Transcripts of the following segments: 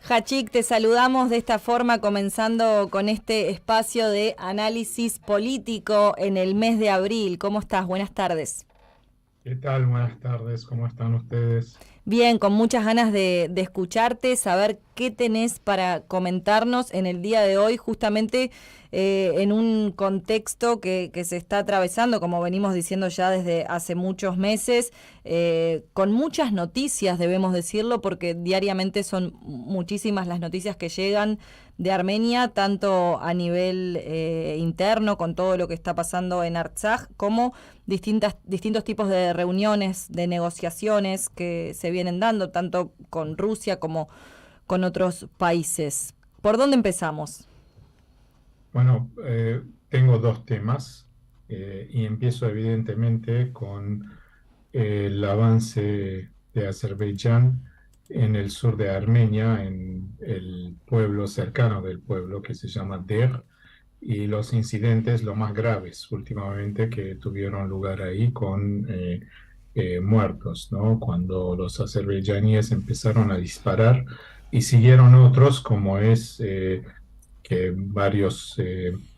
Hachik, te saludamos de esta forma, comenzando con este espacio de análisis político en el mes de abril. ¿Cómo estás? Buenas tardes. ¿Qué tal? Buenas tardes, ¿cómo están ustedes? Bien, con muchas ganas de escucharte, saber qué tenés para comentarnos en el día de hoy, justamente en un contexto que se está atravesando, como venimos diciendo ya desde hace muchos meses, con muchas noticias, debemos decirlo, porque diariamente son muchísimas las noticias que llegan de Armenia, tanto a nivel interno, con todo lo que está pasando en Artsaj, como distintos tipos de reuniones, de negociaciones que se vienen dando, tanto con Rusia como con otros países. ¿Por dónde empezamos? Bueno, tengo dos temas y empiezo evidentemente con el avance de Azerbaiyán en el sur de Armenia, en el pueblo cercano del pueblo que se llama Der, y los incidentes lo más graves últimamente que tuvieron lugar ahí con muertos, ¿no? Cuando los azerbaiyaníes empezaron a disparar y siguieron otros, como es que varios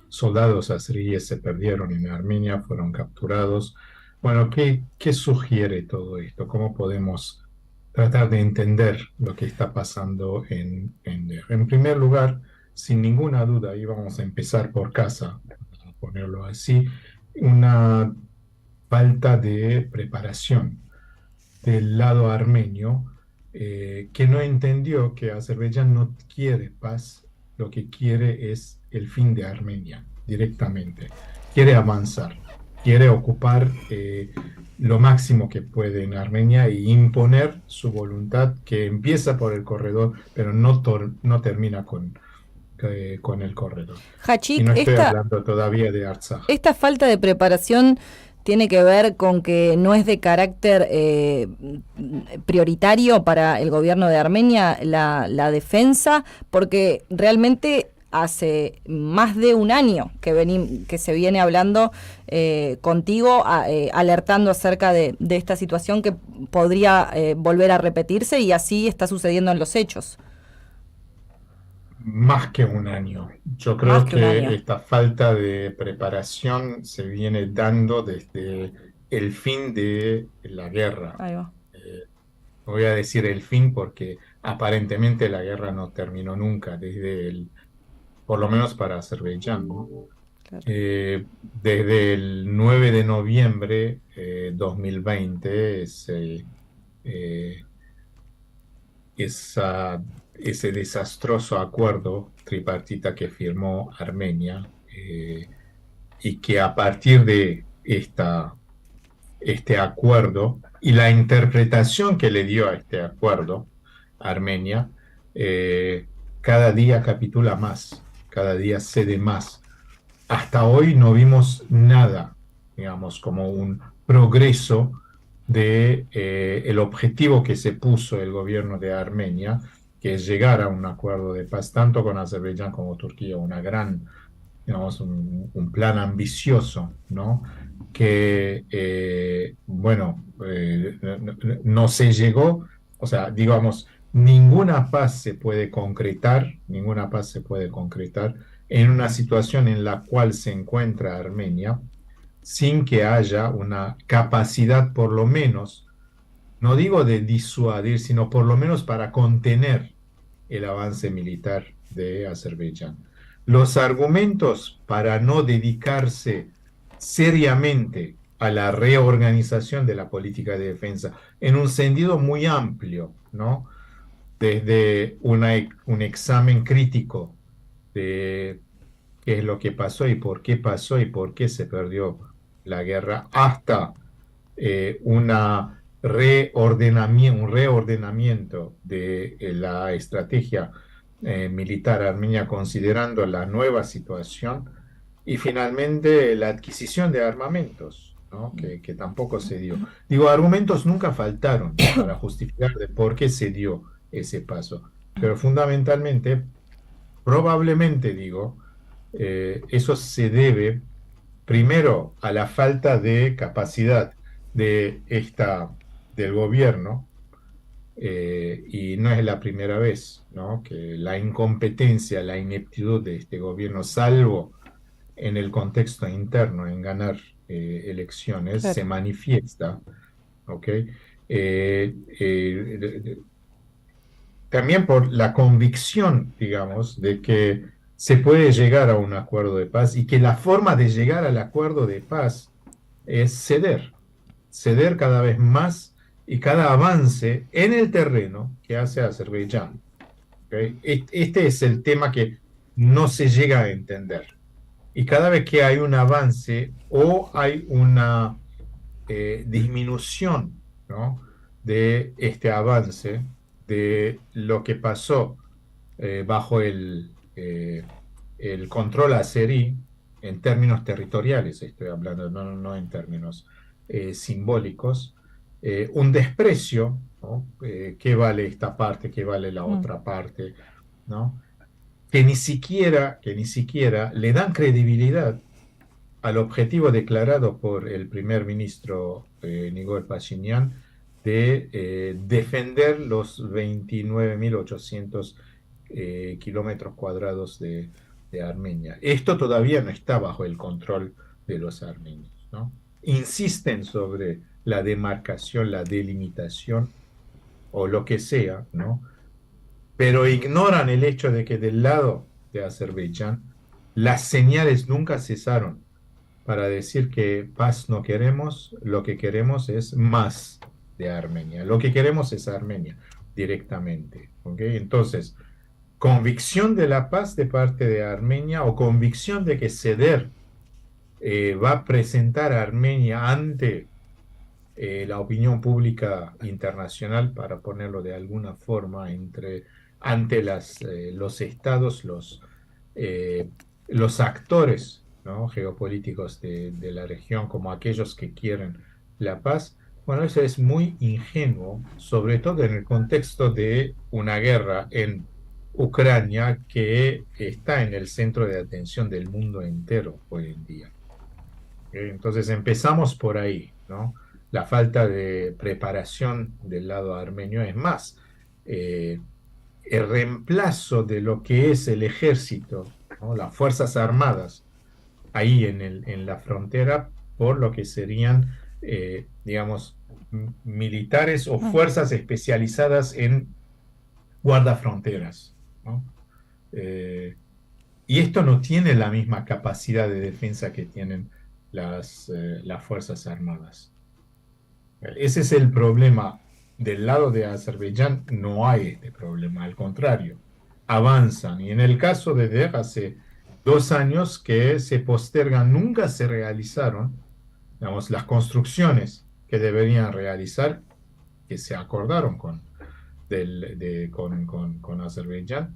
soldados azeríes se perdieron en Armenia, fueron capturados. Bueno, ¿qué sugiere todo esto? ¿Cómo podemos tratar de entender lo que está pasando en Der? En primer lugar, sin ninguna duda, y vamos a empezar por casa, a ponerlo así, una falta de preparación del lado armenio, que no entendió que Azerbaiyán no quiere paz, lo que quiere es el fin de Armenia directamente. Quiere avanzar, quiere ocupar lo máximo que puede en Armenia e imponer su voluntad que empieza por el corredor, pero no termina con el corredor. Y Hachik, no estoy hablando todavía de Artsaj. esta falta de preparación tiene que ver con que no es de carácter prioritario para el gobierno de Armenia la defensa, porque realmente hace más de un año que se viene hablando contigo, alertando acerca de esta situación que podría volver a repetirse, y así está sucediendo en los hechos. Más que un año. Yo Más creo que un que año. esta falta de preparación se viene dando desde el fin de la guerra. Ahí va. Eh, Voy a decir el fin porque aparentemente la guerra no terminó nunca, por lo menos para Azerbaiyán, ¿no? Claro. Desde el 9 de noviembre 2020 eh, esa, ese desastroso acuerdo tripartita que firmó Armenia, y que a partir de este acuerdo y la interpretación que le dio a este acuerdo Armenia, eh, cada día capitula más, cada día cede más. Hasta hoy no vimos nada, digamos, como un progreso de el objetivo que se puso el gobierno de Armenia, que es llegar a un acuerdo de paz tanto con Azerbaiyán como Turquía, una gran, digamos, un plan ambicioso, ¿no? Que, bueno, no se llegó, o sea, digamos, ninguna paz se puede concretar, ninguna paz se puede concretar en una situación en la cual se encuentra Armenia sin que haya una capacidad, por lo menos, no digo de disuadir, sino por lo menos para contener el avance militar de Azerbaiyán. Los argumentos para no dedicarse seriamente a la reorganización de la política de defensa en un sentido muy amplio, ¿no? Desde un examen crítico de qué es lo que pasó y por qué se perdió la guerra, hasta un reordenamiento de la estrategia militar armenia considerando la nueva situación y finalmente la adquisición de armamentos, ¿no? Que tampoco se dio. Digo, argumentos nunca faltaron para justificar de por qué se dio ese paso, pero fundamentalmente, probablemente digo, eso se debe primero a la falta de capacidad de del gobierno Y no es la primera vez, ¿no?, que la incompetencia, la ineptitud de este gobierno, salvo en el contexto interno, en ganar elecciones, Claro. se manifiesta, ¿ok? También por la convicción, digamos, de que se puede llegar a un acuerdo de paz y que la forma de llegar al acuerdo de paz es ceder cada vez más y cada avance en el terreno que hace Azerbaiyán. ¿Ok? Este es el tema que no se llega a entender. Y cada vez que hay un avance o hay una disminución, ¿no?, de este avance, de lo que pasó bajo el control azerí en términos territoriales, estoy hablando, no en términos simbólicos, un desprecio, ¿no? ¿Qué vale esta parte? ¿Qué vale la Mm. otra parte? ¿No? Que ni siquiera le dan credibilidad al objetivo declarado por el primer ministro Nikol Pashinyan de defender los 29.800 kilómetros cuadrados de Armenia. Esto todavía no está bajo el control de los armenios, ¿no? Insisten sobre la demarcación, la delimitación o lo que sea, ¿no? Pero ignoran el hecho de que del lado de Azerbaiyán las señales nunca cesaron para decir que paz no queremos, lo que queremos es más de Armenia, lo que queremos es Armenia directamente, ¿ok? Entonces, convicción de la paz de parte de Armenia o convicción de que ceder va a presentar a Armenia ante la opinión pública internacional, para ponerlo de alguna forma, ante los estados, eh, los actores, ¿no?, geopolíticos de la región, como aquellos que quieren la paz. Bueno, eso es muy ingenuo, sobre todo en el contexto de una guerra en Ucrania que está en el centro de atención del mundo entero hoy en día. Entonces empezamos por ahí, ¿no? La falta de preparación del lado armenio es más. eh, el reemplazo de lo que es el ejército, ¿no?, las fuerzas armadas, ahí en la frontera, por lo que serían, digamos, militares o Mm. fuerzas especializadas en guardafronteras, ¿no? Eh, y esto no tiene la misma capacidad de defensa que tienen las Fuerzas Armadas. Ese es el problema. Del lado de Azerbaiyán no hay este problema, al contrario, avanzan. Y en el caso de DER, hace 2 años que se postergan, nunca se realizaron, digamos, las construcciones que deberían realizar, que se acordaron con Azerbaiyán.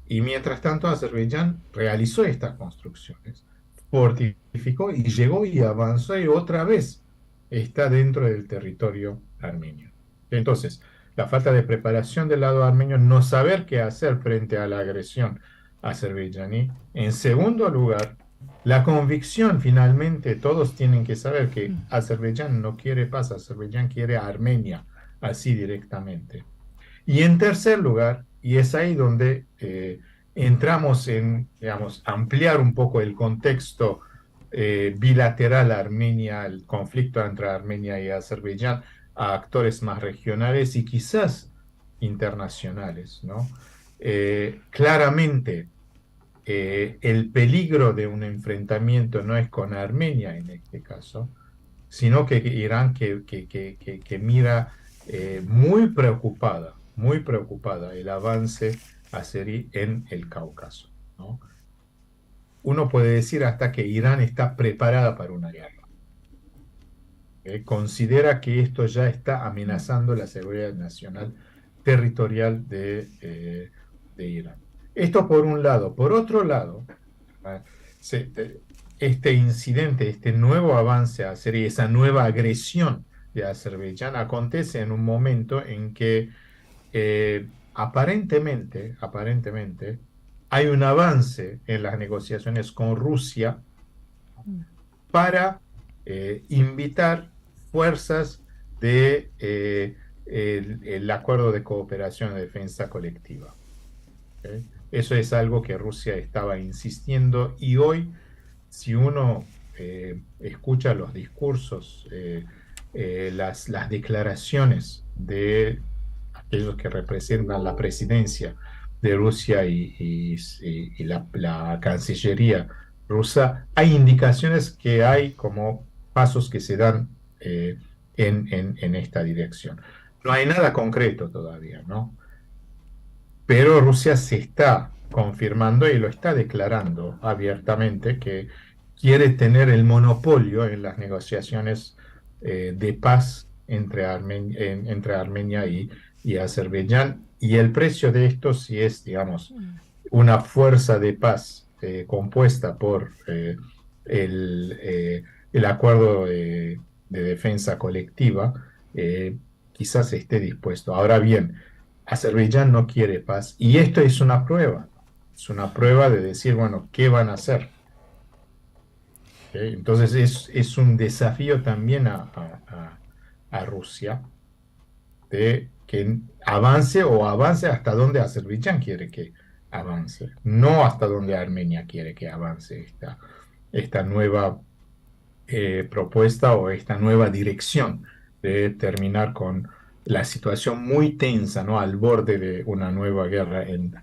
Y mientras tanto, Azerbaiyán realizó estas construcciones, fortificó y llegó y avanzó y otra vez está dentro del territorio armenio. Entonces, la falta de preparación del lado armenio, no saber qué hacer frente a la agresión azerbaiyaní. En segundo lugar, la convicción, finalmente, todos tienen que saber que Azerbaiyán no quiere paz, Azerbaiyán quiere a Armenia, así directamente. Y en tercer lugar, y es ahí donde entramos en, digamos, ampliar un poco el contexto bilateral Armenia, el conflicto entre Armenia y Azerbaiyán, a actores más regionales y quizás internacionales, ¿no? Claramente, el peligro de un enfrentamiento no es con Armenia en este caso, sino que Irán que mira muy preocupada el avance azerí en el Cáucaso, ¿no? Uno puede decir hasta que Irán está preparada para una guerra. Considera que esto ya está amenazando la seguridad nacional territorial de Irán. Esto por un lado. Por otro lado, ¿verdad?, este incidente, este nuevo avance azerí, esa nueva agresión de Azerbaiyán acontece en un momento en que aparentemente hay un avance en las negociaciones con Rusia para invitar fuerzas de el acuerdo de cooperación y defensa colectiva. ¿Ok? Eso es algo que Rusia estaba insistiendo y hoy, si uno escucha los discursos, las declaraciones de aquellos que representan la presidencia de Rusia y la Cancillería rusa, hay indicaciones que hay como pasos que se dan en esta dirección. No hay nada concreto todavía, ¿no? Pero Rusia se está confirmando y lo está declarando abiertamente que quiere tener el monopolio en las negociaciones de paz entre Armenia y Azerbaiyán. Y el precio de esto, si es, digamos, una fuerza de paz compuesta por el acuerdo de defensa colectiva, quizás esté dispuesto. Ahora bien, Azerbaiyán no quiere paz y esto es una prueba. Es una prueba de decir, bueno, ¿qué van a hacer? ¿Ok? Entonces es un desafío también a Rusia de que avance hasta donde Azerbaiyán quiere que avance, no hasta donde Armenia quiere que avance esta nueva propuesta o esta nueva dirección de terminar con la situación muy tensa, ¿no? Al borde de una nueva guerra en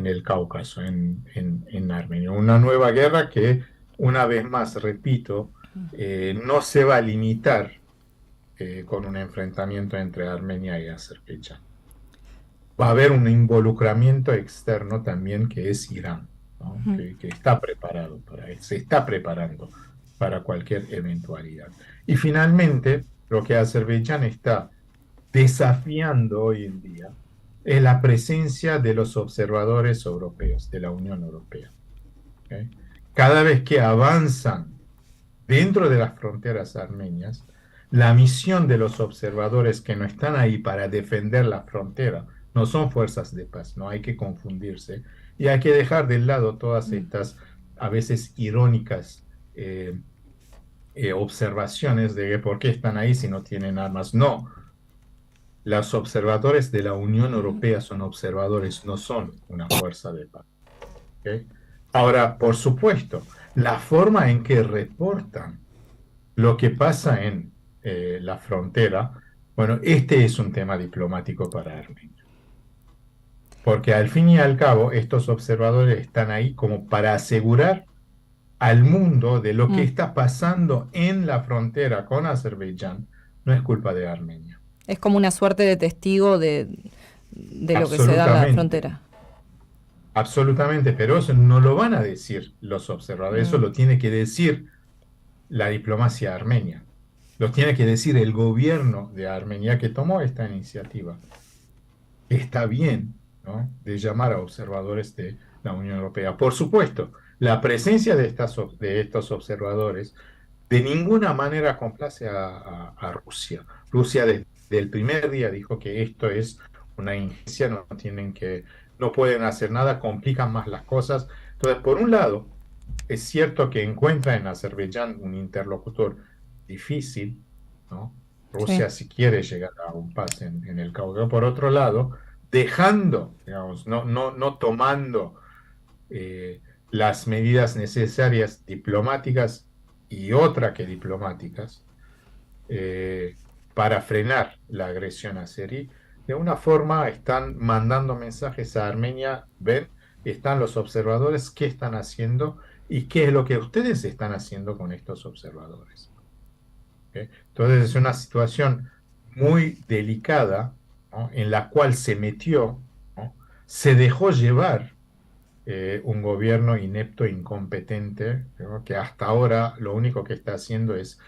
el Cáucaso, en Armenia. Una nueva guerra que, una vez más, repito, no se va a limitar con un enfrentamiento entre Armenia y Azerbaiyán. Va a haber un involucramiento externo también que es Irán, ¿no? Que está preparado para eso, se está preparando para cualquier eventualidad. Y finalmente, lo que Azerbaiyán está desafiando hoy en día es la presencia de los observadores europeos, de la Unión Europea. ¿Ok? Cada vez que avanzan dentro de las fronteras armenias, la misión de los observadores que no están ahí para defender la frontera no son fuerzas de paz, no hay que confundirse y hay que dejar de lado todas estas a veces irónicas observaciones de que por qué están ahí si no tienen armas. No, los observadores de la Unión Europea son observadores, no son una fuerza de paz. ¿Ok? Ahora, por supuesto, la forma en que reportan lo que pasa en la frontera, bueno, este es un tema diplomático para Armenia, porque al fin y al cabo estos observadores están ahí como para asegurar al mundo de lo que está pasando en la frontera con Azerbaiyán, no es culpa de Armenia. Es como una suerte de testigo de lo que se da en la Absolutamente, frontera. absolutamente, pero eso no lo van a decir los observadores, eso lo tiene que decir la diplomacia armenia. Lo tiene que decir el gobierno de Armenia que tomó esta iniciativa. Está bien, ¿no? De llamar a observadores de la Unión Europea. Por supuesto, la presencia de estos observadores de ninguna manera complace a Rusia. Rusia desde el primer día dijo que esto es una injerencia, no pueden hacer nada, complican más las cosas. Entonces, por un lado, es cierto que encuentra en Azerbaiyán un interlocutor difícil, ¿no? Sí. Rusia si quiere llegar a un paz en el Cáucaso. Por otro lado, dejando, digamos, no tomando las medidas necesarias diplomáticas y otra que diplomáticas eh, para frenar la agresión azerí, de una forma están mandando mensajes a Armenia, ven, están los observadores, qué están haciendo y qué es lo que ustedes están haciendo con estos observadores. ¿Ok? Entonces es una situación muy delicada, ¿no? En la cual se metió, ¿no? Se dejó llevar un gobierno inepto, incompetente, ¿no? Que hasta ahora lo único que está haciendo es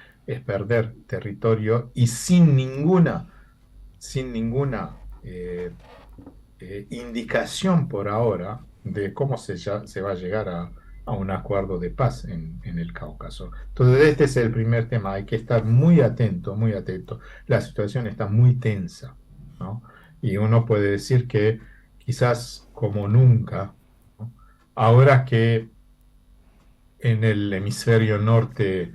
perder territorio y sin ninguna indicación por ahora de cómo se va a llegar a un acuerdo de paz en el Cáucaso. Entonces, este es el primer tema. Hay que estar muy atento, muy atento. La situación está muy tensa, ¿no? Y uno puede decir que quizás como nunca, ¿no? Ahora que en el hemisferio norte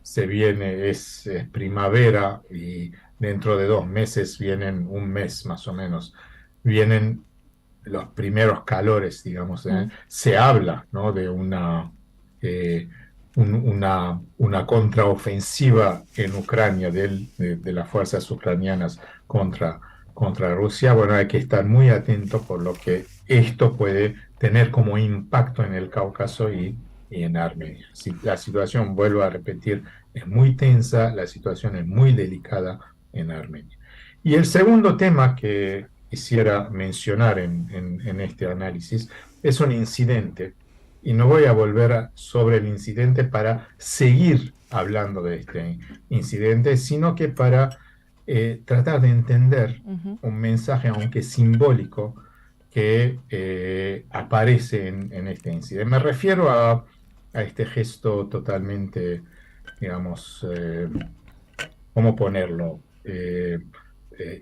es primavera y dentro de 2 meses vienen, un mes más o menos, vienen los primeros calores, digamos. Mm. Se habla, ¿no?, de eh, una contraofensiva en Ucrania de las fuerzas ucranianas contra Rusia. Bueno, hay que estar muy atento por lo que esto puede tener como impacto en el Cáucaso y en Armenia. Si la situación, vuelvo a repetir, es muy tensa, la situación es muy delicada en Armenia. Y el segundo tema que quisiera mencionar en este análisis es un incidente, y no voy a volver sobre el incidente para seguir hablando de este incidente, sino que para tratar de entender Ujú. un mensaje, aunque simbólico, que aparece en este incidente. Me refiero a este gesto totalmente, digamos, ¿cómo ponerlo?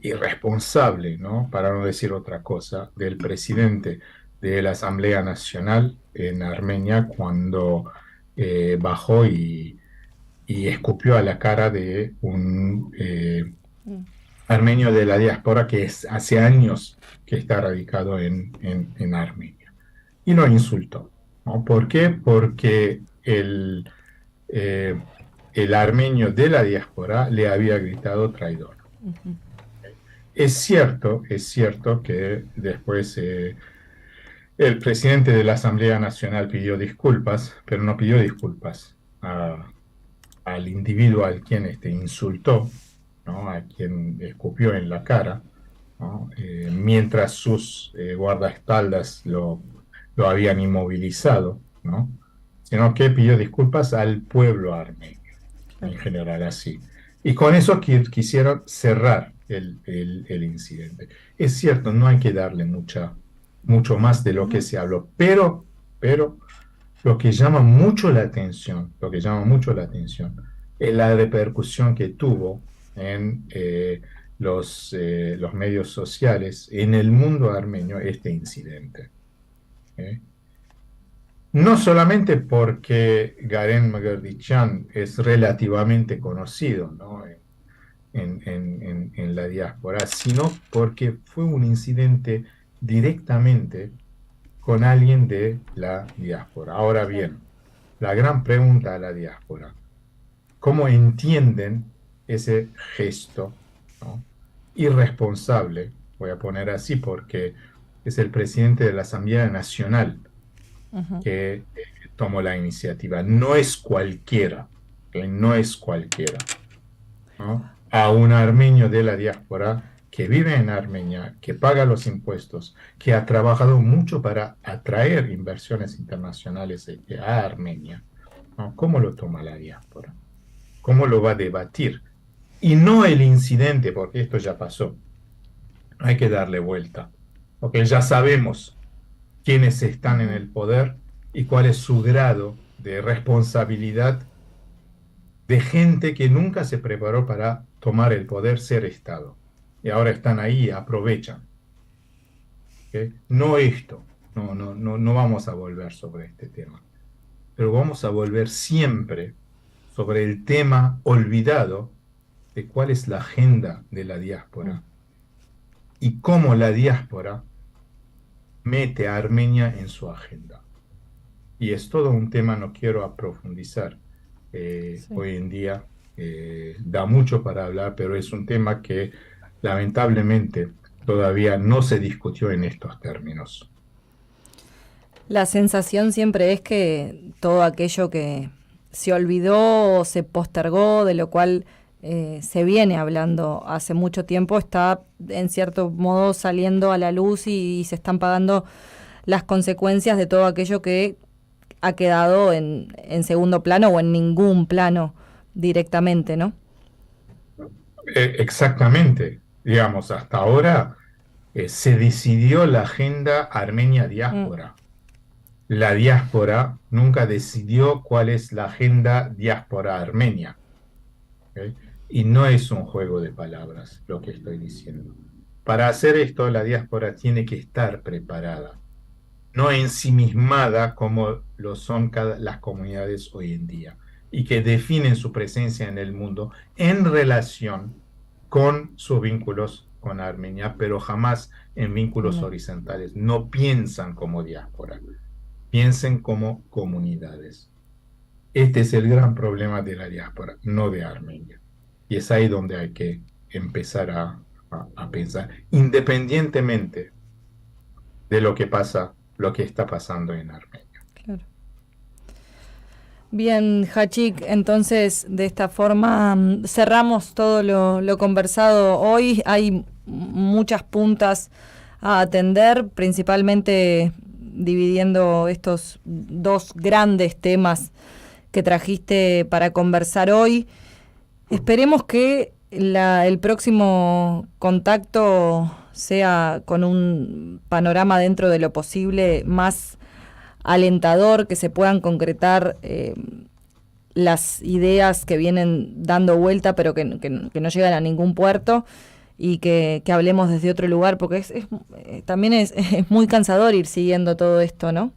Irresponsable, ¿no? Para no decir otra cosa, del presidente de la Asamblea Nacional en Armenia cuando bajó y escupió a la cara de un Mm. armenio de la diáspora que hace años que está radicado en Armenia. Y lo insultó, ¿no? ¿Por qué? Porque eh, el armenio de la diáspora le había gritado traidor. Ujú. Es cierto que después el presidente de la Asamblea Nacional pidió disculpas, pero no pidió disculpas al individuo al quien insultó, ¿no?, a quien escupió en la cara, ¿no?, mientras sus guardaespaldas lo habían inmovilizado, ¿no?, sino que pidió disculpas al pueblo armenio, en Claro. general así. Y con eso quisieron cerrar el incidente. Es cierto, no hay que darle mucho más de lo que Ujú. se habló, pero lo que llama mucho la atención, es la repercusión que tuvo en los medios sociales, en el mundo armenio, este incidente. ¿Eh? No solamente porque Garen Magerdichan es relativamente conocido, ¿no?, en la diáspora, sino porque fue un incidente directamente con alguien de la diáspora. Ahora Claro. bien, la gran pregunta a la diáspora: ¿cómo entienden ese gesto, ¿no?, irresponsable? Voy a poner así porque es el presidente de la Asamblea Nacional Ujú. que tomó la iniciativa. No es cualquiera, ¿ok? No es cualquiera, ¿no? A un armenio de la diáspora que vive en Armenia, que paga los impuestos, que ha trabajado mucho para atraer inversiones internacionales a Armenia, ¿no? ¿Cómo lo toma la diáspora? ¿Cómo lo va a debatir? Y no el incidente, porque esto ya pasó. Hay que darle vuelta, porque ya sabemos quiénes están en Ujú. el poder y cuál es su grado de responsabilidad de gente que nunca se preparó para tomar el poder, ser Estado. Y ahora están ahí y aprovechan. ¿Ok? No esto, no vamos a volver sobre este tema, pero vamos a volver siempre sobre el tema olvidado de cuál es la agenda de la Mm. diáspora y cómo la diáspora mete a Armenia en su agenda. Y es todo un tema, no quiero profundizar. Sí. Hoy en día da mucho para hablar, pero es un tema que lamentablemente todavía no se discutió en estos términos. La sensación siempre es que todo aquello que se olvidó o se postergó, de lo cual se viene hablando hace mucho tiempo, está en cierto modo saliendo a la luz y se están pagando las consecuencias de todo aquello que ha quedado en segundo plano o en ningún plano directamente, ¿no? Exactamente. Digamos, hasta ahora se decidió la agenda Armenia Mm. diáspora. La diáspora nunca decidió cuál es la agenda diáspora armenia. ¿Ok? Y no es un juego de palabras lo que estoy diciendo. Para hacer esto, la diáspora tiene que estar preparada, no ensimismada como lo son las comunidades hoy en día, y que definen su presencia en el mundo en relación con sus vínculos con Armenia, pero jamás en vínculos horizontales. No piensan como diáspora, piensen como comunidades. Este es el gran problema de la diáspora, no de Armenia. Y es ahí donde hay que empezar a pensar, independientemente de lo que pasa, lo que está pasando en Armenia. Claro. Bien, Hachik, entonces de esta forma cerramos todo lo conversado hoy. Hay muchas puntas a atender, principalmente dividiendo estos dos grandes temas que trajiste para conversar hoy. Esperemos que el próximo contacto sea con un panorama dentro de lo posible más alentador, que se puedan concretar las ideas que vienen dando vuelta pero que no llegan a ningún puerto, y que hablemos desde otro lugar, porque también es muy cansador ir siguiendo todo esto, ¿no?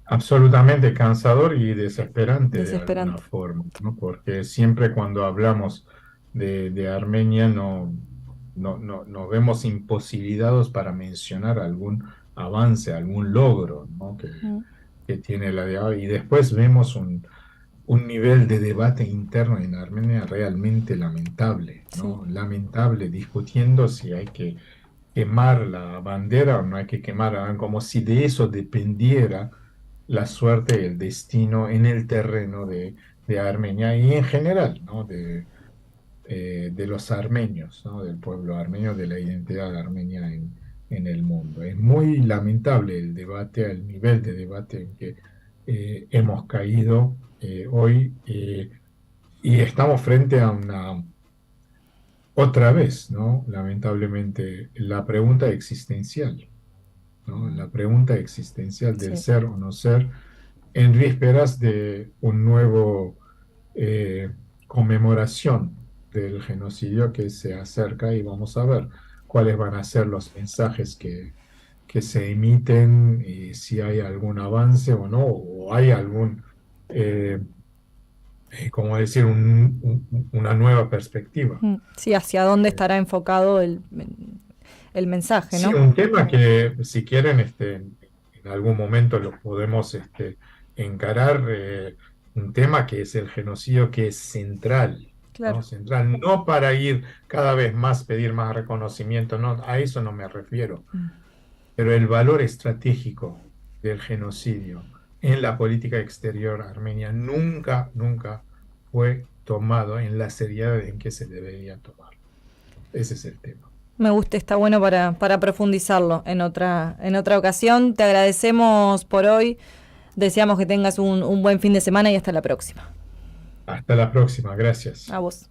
Absolutamente cansador y desesperante de alguna forma, ¿no? Porque siempre cuando hablamos de Armenia nos vemos imposibilitados para mencionar algún avance, algún logro, ¿no? que tiene la de y después vemos un nivel de debate interno en Armenia realmente lamentable, ¿no? Sí. Lamentable, discutiendo si hay que quemar la bandera o no hay que quemarla, como si de eso dependiera la suerte y el destino en el terreno de Armenia y en general, ¿no? De los armenios, ¿no? Del pueblo armenio, de la identidad armenia en el mundo. Es muy lamentable el debate, el nivel de debate en que hemos caído hoy, y estamos frente a otra vez, ¿no? Lamentablemente, la pregunta existencial, ¿no? La pregunta existencial del ser o no ser en vísperas de un nuevo conmemoración del genocidio que se acerca, y vamos a ver cuáles van a ser los mensajes que se emiten, y si hay algún avance o no, o hay algún, como decir, una nueva perspectiva. Sí, hacia dónde estará enfocado el mensaje, ¿no? Sí, un tema que, si quieren, en algún momento lo podemos encarar, un tema que es el genocidio, que es central, Claro. ¿no? Central, no para ir cada vez más, pedir más reconocimiento, no, a eso no me refiero, pero el valor estratégico del genocidio en la política exterior armenia nunca fue tomado en la seriedad en que se debería tomar. Ese es el tema. Me gusta, está bueno para profundizarlo en otra ocasión. Te agradecemos por hoy. Deseamos que tengas un buen fin de semana y hasta la próxima. Hasta la próxima, gracias. A vos.